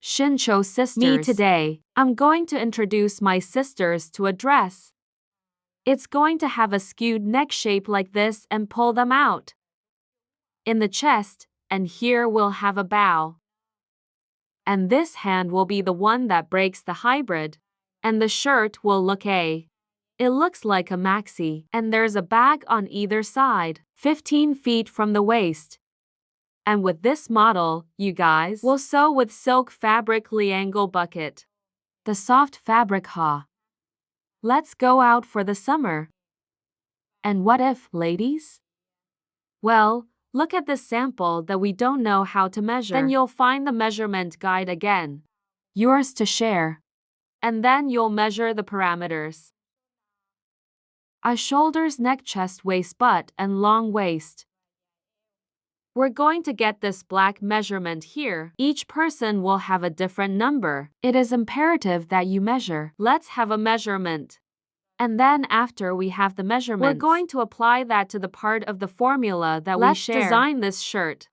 Shincho sisters. Me today, I'm going to introduce my sisters to a dress. It's going to have a skewed neck shape like this and pull them out in the chest, and here we'll have a bow. And this hand will be the one that breaks the hybrid. And the shirt will look a. It looks like a maxi, and there's a bag on either side, 15 feet from the waist. And with this model, you guys, will sew with silk fabric liangle bucket. The soft fabric ha. Let's go out for the summer. And what if, ladies? Well, look at this sample that we don't know how to measure. Then you'll find the measurement guide again. Yours to share. And then you'll measure the parameters. A shoulders, neck, chest, waist, butt, and long waist. We're going to get this black measurement here. Each person will have a different number. It is imperative that you measure. Let's have a measurement. And then after we have the measurements, we're going to apply that to the part of the formula that we share. Let's design this shirt.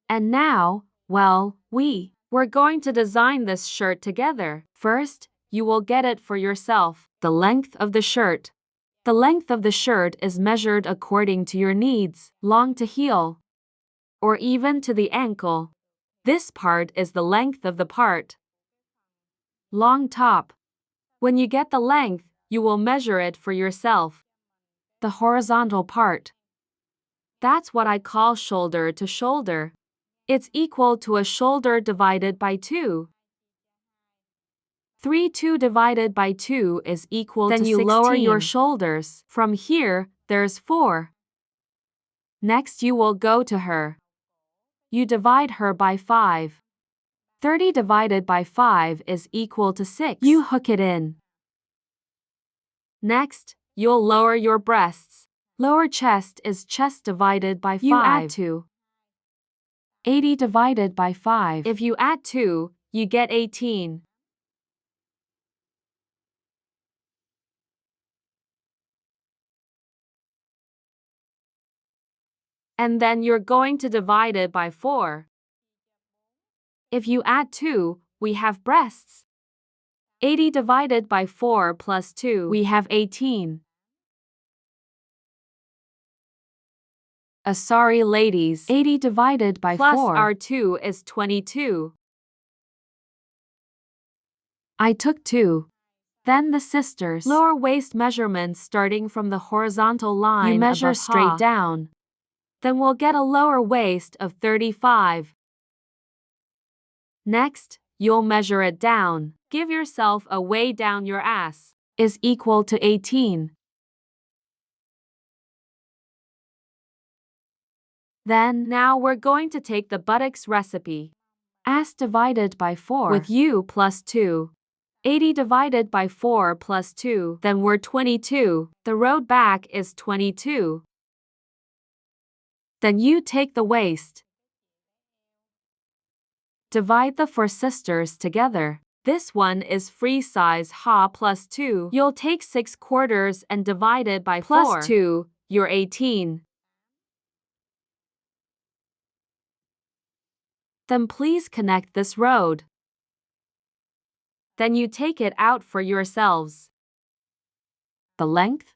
And now, well, we're going to design this shirt together. First, you will get it for yourself. The length of the shirt. The length of the shirt is measured according to your needs, long to heel, or even to the ankle. This part is the length of the part. Long top. When you get the length, you will measure it for yourself. The horizontal part. That's what I call shoulder to shoulder. It's equal to a shoulder divided by 2. 2 divided by 2 is equal to 16. Then you lower your shoulders. From here, there's 4. Next you will go to her. You divide her by 5. 30 divided by 5 is equal to 6. You hook it in. Next, you'll lower your breasts. Lower chest is chest divided by 5. You add 2. 80 divided by 5. If you add 2, you get 18. And then you're going to divide it by 4. If you add 2, we have breasts. 80 divided by 4 plus 2, we have 18. Sorry ladies, 80 divided by plus 4 plus our 2 is 22. I took 2. Then the sisters. Lower waist measurements starting from the horizontal line. You measure straight down. Then we'll get a lower waist of 35. Next, you'll measure it down. Give yourself a way down your ass is equal to 18. Then, now we're going to take the buttocks recipe. Ass divided by 4 with you plus 2. 80 divided by 4 plus 2, then we're 22. The road back is 22. Then you take the waist. Divide the 4 sisters together. This one is free size ha plus 2. You'll take 6/4 and divide it by 4 plus 2, you're 18. Then please connect this road. Then you take it out for yourselves. The length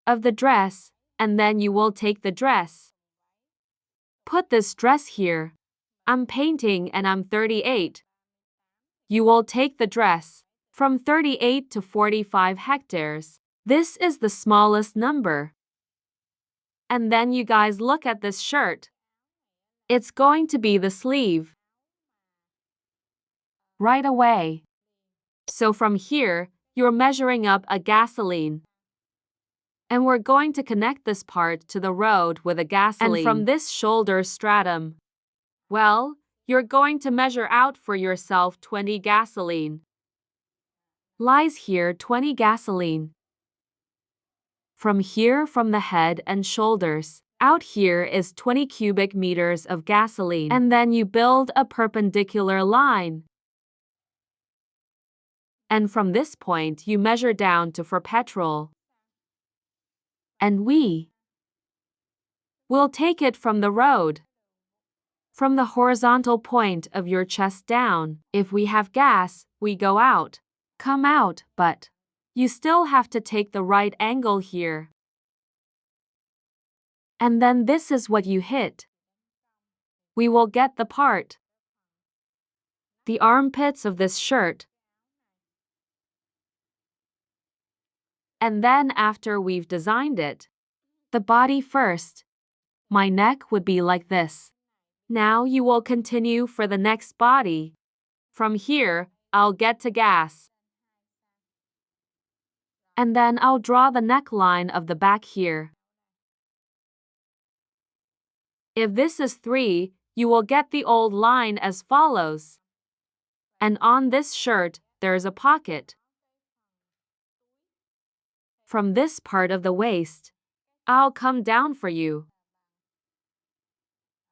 of the dress, and then you will take the dress. Put this dress here. I'm painting and I'm 38. You will take the dress from 38 to 45 hectares. This is the smallest number. And then you guys look at this shirt. It's going to be the sleeve. Right away. So from here, you're measuring up a gasoline. And we're going to connect this part to the road with a gasoline. And from this shoulder stratum, well, you're going to measure out for yourself 20 gasoline. Lies here 20 gasoline. From here, from the head and shoulders, out here is 20 cubic meters of gasoline. And then you build a perpendicular line. And from this point you measure down to for petrol. And we will take it from the road. from the horizontal point of your chest down. If we have gas, we go out, come out, but you still have to take the right angle here. And then this is what you hit. We will get the part. The armpits of this shirt. And then after we've designed it, the body first. My neck would be like this. Now you will continue for the next body. From here, I'll get to gas. And then I'll draw the neckline of the back here. If this is 3, you will get the old line as follows. And on this shirt, there's a pocket. From this part of the waist, I'll come down for you.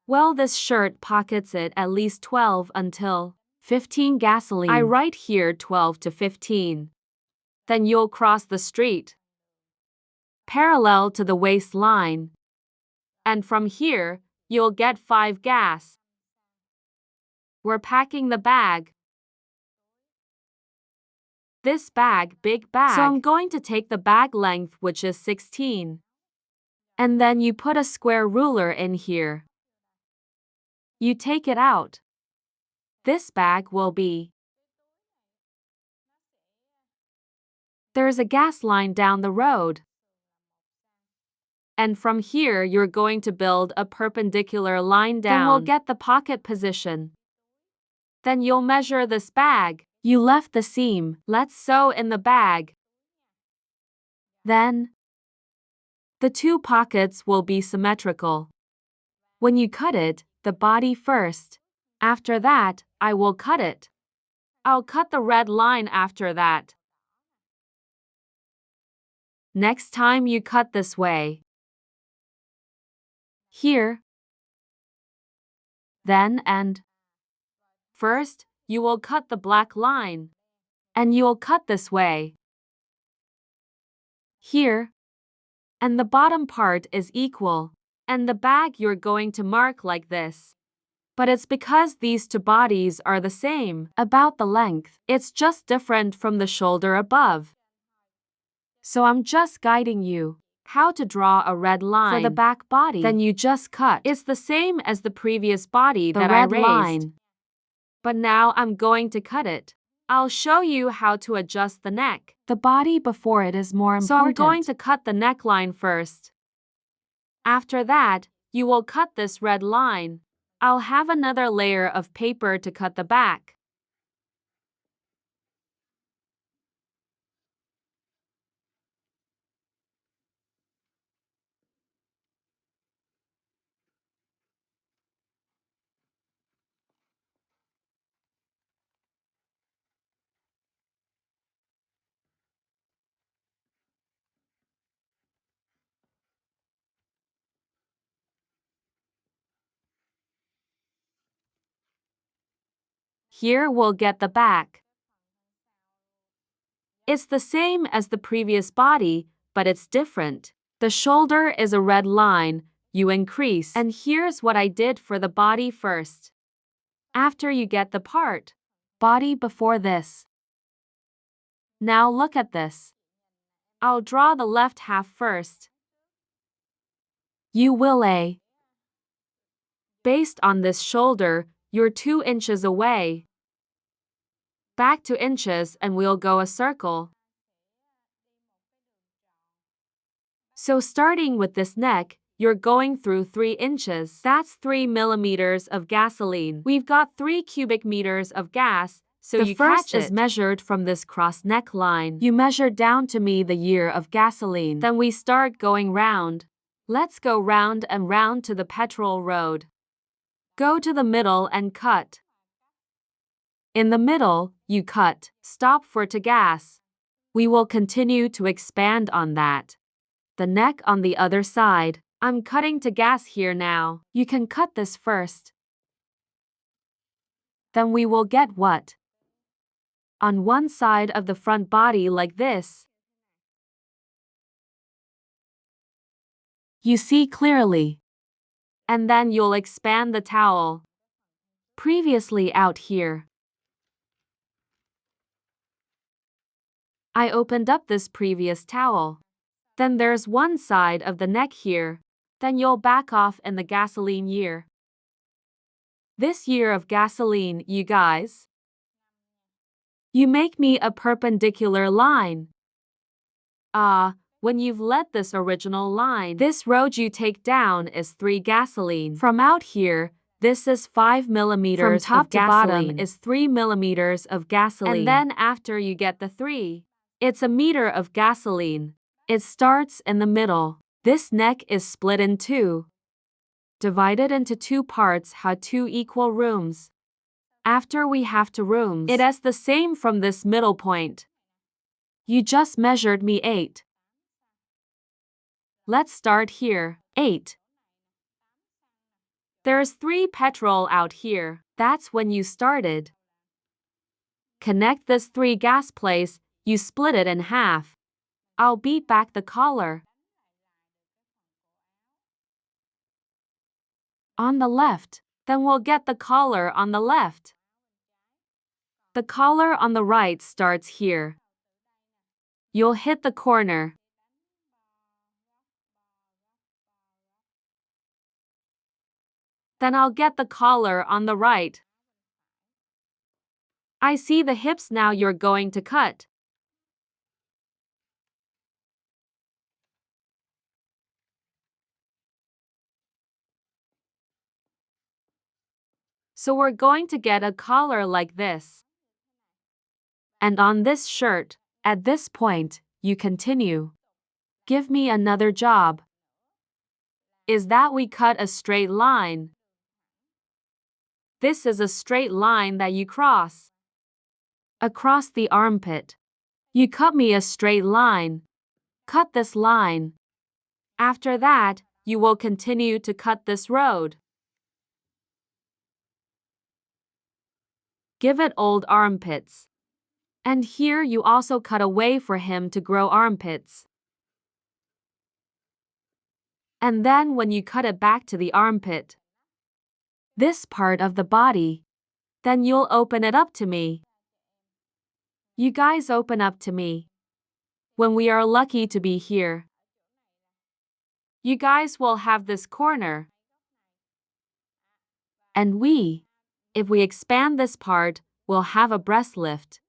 Well, this shirt pockets it at least 12 until 15 gasoline. I write here 12 to 15. Then you'll cross the street, parallel to the waistline. And from here, you'll get 5 gas. We're packing the bag. This bag, big bag. So I'm going to take the bag length, which is 16. And then you put a square ruler in here. You take it out. This bag will be. There's a gas line down the road. And from here you're going to build a perpendicular line down. Then we'll get the pocket position. Then you'll measure this bag. You left the seam. Let's sew in the bag. Then, the 2 pockets will be symmetrical. When you cut it, the body first. After that, I will cut it. I'll cut the red line after that. Next time you cut this way. Here. Then and. First, you will cut the black line. And you'll cut this way. Here. And the bottom part is equal. And the bag you're going to mark like this. But it's because these 2 bodies are the same about the length. It's just different from the shoulder above. So I'm just guiding you how to draw a red line for the back body. Then you just cut. It's the same as the previous body that I raised. Line. But now I'm going to cut it. I'll show you how to adjust the neck. The body before it is more important. So I'm going to cut the neckline first. After that, you will cut this red line. I'll have another layer of paper to cut the back. Here we'll get the back. It's the same as the previous body, but it's different. The shoulder is a red line, you increase. And here's what I did for the body first. After you get the part, body before this. Now look at this. I'll draw the left half first. You will a. Based on this shoulder, you're 2 inches away. Back 2 inches and we'll go a circle. So starting with this neck, you're going through 3 inches. That's 3 millimeters of gasoline. We've got 3 cubic meters of gas, so you catch it. The first is measured from this cross neckline. You measure down to me the year of gasoline. Then we start going round. Let's go round and round to the petrol road. Go to the middle and cut. In the middle, you cut. Stop for to gas. We will continue to expand on that. The neck on the other side. I'm cutting to gas here now. You can cut this first. Then we will get what? On one side of the front body like this. You see clearly. And then you'll expand the towel. Previously out here. I opened up this previous towel. Then there's one side of the neck here. Then you'll back off in the gasoline year. This year of gasoline, you guys. You make me a perpendicular line. When you've let this original line, this road you take down is 3 gasoline. From out here, this is 5 millimeters. From top to bottom is 3 millimeters of gasoline. And then after you get the 3, it's a meter of gasoline. It starts in the middle. This neck is split in 2. Divided into 2 parts had 2 equal rooms. After we have 2 rooms, it is the same from this middle point. You just measured me 8. Let's start here. 8. There's 3 petrol out here. That's when you started. Connect this 3 gas place, you split it in half. I'll beat back the collar. On the left, then we'll get the collar on the left. The collar on the right starts here. You'll hit the corner. Then I'll get the collar on the right. I see the hips now you're going to cut. So we're going to get a collar like this. And on this shirt, at this point, you continue. Give me another job. Is that we cut a straight line? This is a straight line that you cross. Across the armpit. You cut me a straight line. Cut this line. After that, you will continue to cut this road. Give it old armpits. And here you also cut a way for him to grow armpits. And then when you cut it back to the armpit, this part of the body, then you'll open it up to me. You guys open up to me. When we are lucky to be here. You guys will have this corner. And if we expand this part, we'll have a breast lift.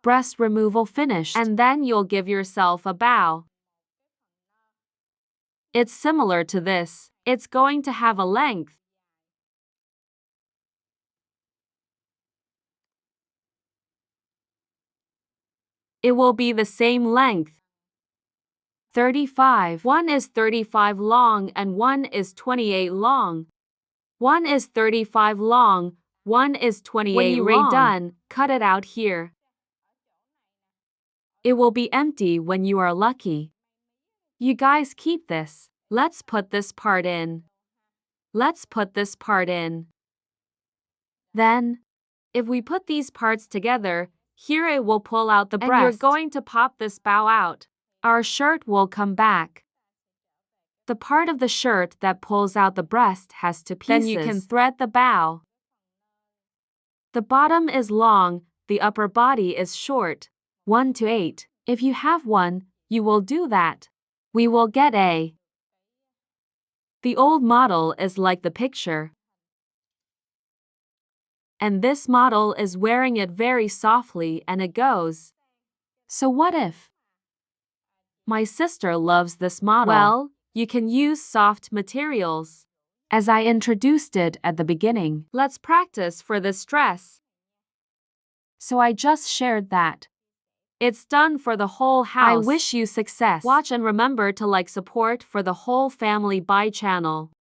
Breast removal finished. And then you'll give yourself a bow. It's similar to this. It's going to have a length. It will be the same length. 35. One is 35 long and one is 28 long. One is 35 long, one is 28 When you long. redone, Cut it out here. It will be empty when you are lucky. You guys keep this. Let's put this part in. Let's put this part in. Then, if we put these parts together, here it will pull out the breast. And you're going to pop this bow out. Our shirt will come back. The part of the shirt that pulls out the breast has 2 pieces. Then you can thread the bow. The bottom is long, the upper body is short. 1 to 8. If you have one, you will do that. We will get a. The old model is like the picture. And this model is wearing it very softly and it goes. So what if? My sister loves this model. Well, you can use soft materials. As I introduced it at the beginning, let's practice for this dress. So I just shared that. It's done for the whole house. I wish you success. Watch and remember to like support for the whole family. Bye channel.